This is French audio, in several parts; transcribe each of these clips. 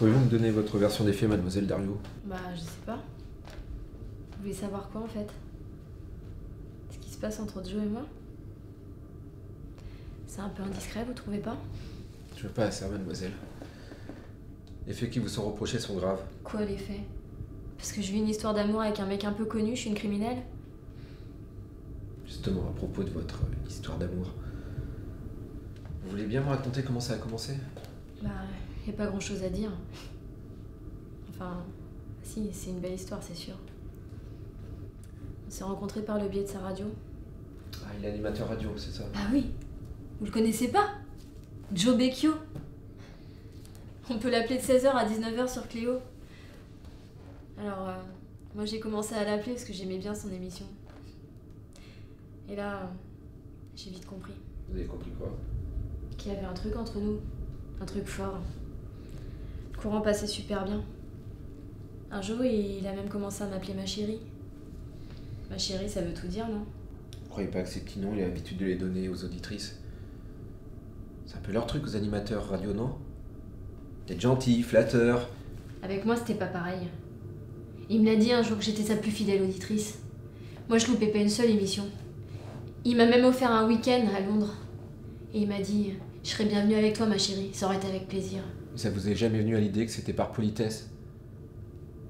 Pouvez-vous me donner votre version des faits, mademoiselle Dario? Bah, je sais pas. Vous voulez savoir quoi en fait? Ce qui se passe entre Joe et moi? C'est un peu indiscret, vous trouvez pas? Je veux pas à ça, mademoiselle. Les faits qui vous sont reprochés sont graves. Quoi les faits? Parce que j'ai eu une histoire d'amour avec un mec un peu connu, je suis une criminelle? Justement, à propos de votre histoire d'amour. Vous voulez bien me raconter comment ça a commencé? Bah, y a pas grand chose à dire. Enfin, si, c'est une belle histoire, c'est sûr. On s'est rencontrés par le biais de sa radio. Ah, il est animateur radio, c'est ça? Ah oui! Vous le connaissez pas? Joe Becchio. On peut l'appeler de 16h à 19h sur Cléo. Alors, moi j'ai commencé à l'appeler parce que j'aimais bien son émission. Et là, j'ai vite compris. Vous avez compris quoi? Qu'il y avait un truc entre nous. Un truc fort. Le courant passait super bien. Un jour, il a même commencé à m'appeler ma chérie. Ma chérie, ça veut tout dire, non? Vous croyez pas que ces petits noms, il a l'habitude de les donner aux auditrices? C'est un peu leur truc aux animateurs radio, non? D'être gentil, flatteur. Avec moi, c'était pas pareil. Il me l'a dit un jour que j'étais sa plus fidèle auditrice. Moi, je loupais pas une seule émission. Il m'a même offert un week-end à Londres. Et il m'a dit « Je serais bienvenue avec toi, ma chérie. Ça aurait été avec plaisir. » Ça vous est jamais venu à l'idée que c'était par politesse?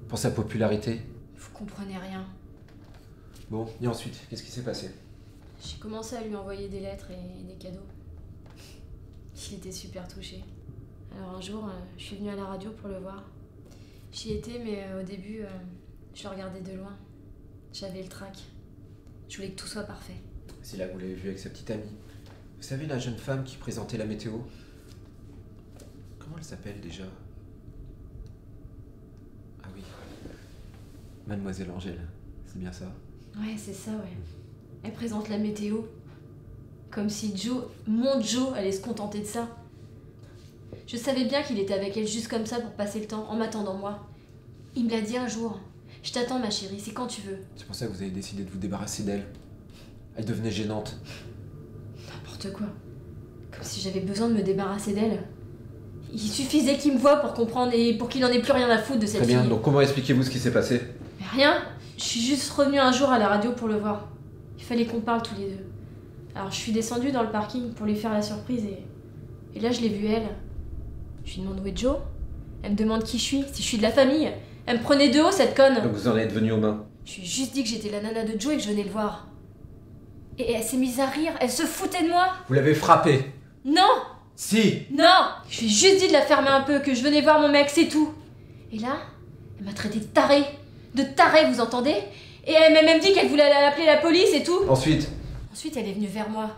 Pour sa popularité? Vous comprenez rien. Bon, et ensuite, qu'est-ce qui s'est passé? J'ai commencé à lui envoyer des lettres et des cadeaux. Il était super touché. Alors un jour, je suis venue à la radio pour le voir. J'y étais, mais au début, je le regardais de loin. J'avais le trac. Je voulais que tout soit parfait. C'est là que vous l'avez vu avec sa petite amie. Vous savez, la jeune femme qui présentait la météo? Comment elle s'appelle déjà? Ah oui. Mademoiselle Angèle, c'est bien ça? Ouais, c'est ça, ouais. Elle présente la météo. Comme si Joe, mon Joe, allait se contenter de ça. Je savais bien qu'il était avec elle juste comme ça pour passer le temps, en m'attendant moi. Il me l'a dit un jour. Je t'attends, ma chérie, c'est quand tu veux. C'est pour ça que vous avez décidé de vous débarrasser d'elle. Elle devenait gênante. N'importe quoi. Comme si j'avais besoin de me débarrasser d'elle. Il suffisait qu'il me voie pour comprendre et pour qu'il en ait plus rien à foutre de cette Très fille. bien, donc comment expliquez-vous ce qui s'est passé? Mais rien. Je suis juste revenue un jour à la radio pour le voir. Il fallait qu'on parle tous les deux. Alors je suis descendue dans le parking pour lui faire la surprise et là je l'ai vue elle. Je lui demande où est Joe. Elle me demande qui je suis, si je suis de la famille. Elle me prenait de haut cette conne. Donc vous en êtes venu aux mains? Je lui ai juste dit que j'étais la nana de Joe et que je venais le voir. Et elle s'est mise à rire, elle se foutait de moi. Vous l'avez frappée? Non! Si! Non! Je lui ai juste dit de la fermer un peu, que je venais voir mon mec, c'est tout. Et là, elle m'a traité de tarée. De tarée, vous entendez? Et elle m'a même dit qu'elle voulait aller appeler la police et tout. Ensuite? Ensuite, elle est venue vers moi.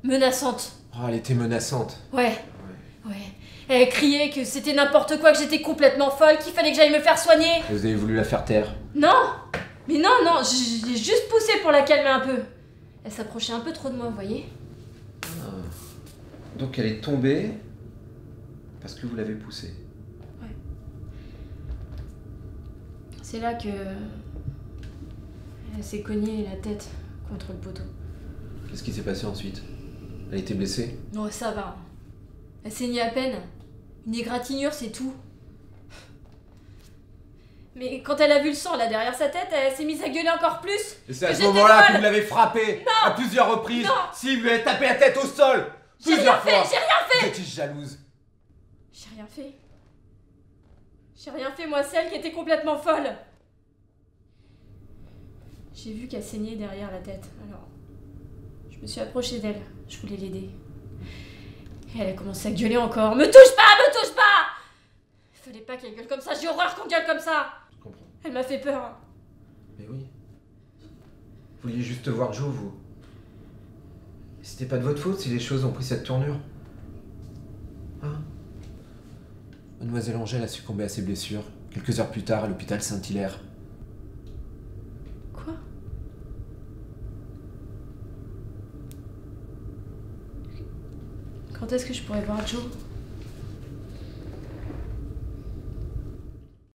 Menaçante. Oh, elle était menaçante. Ouais. Elle criait que c'était n'importe quoi, que j'étais complètement folle, qu'il fallait que j'aille me faire soigner. Et vous avez voulu la faire taire? Non! Mais non, je l'ai juste poussée pour la calmer un peu. Elle s'approchait un peu trop de moi, vous voyez? Donc elle est tombée parce que vous l'avez poussée. Ouais. C'est là que... elle s'est cognée la tête contre le poteau. Qu'est-ce qui s'est passé ensuite? Elle était blessée? Non, ça va. Elle saignait à peine. Une égratignure, c'est tout. Mais quand elle a vu le sang là derrière sa tête, elle s'est mise à gueuler encore plus. Et c'est à Que ce j'étais moment-là folle. que vous l'avez frappée à plusieurs reprises. Non. Si, vous lui avez tapé la tête au sol. J'ai rien fait, j'ai rien Vous fait. étiez jalouse. J'ai rien fait. J'ai rien fait, moi, celle qui était complètement folle. J'ai vu qu'elle saignait derrière la tête, alors je me suis approchée d'elle, je voulais l'aider. Et elle a commencé à gueuler encore. Me touche pas, me touche pas! Il fallait pas qu'elle gueule comme ça, j'ai horreur qu'on gueule comme ça! Je comprends. Elle m'a fait peur. Mais oui. Vous vouliez juste voir Joe, vous. C'était pas de votre faute si les choses ont pris cette tournure. Hein? Mademoiselle Angèle a succombé à ses blessures, quelques heures plus tard à l'hôpital Saint-Hilaire. Quoi? Quand est-ce que je pourrais voir Joe?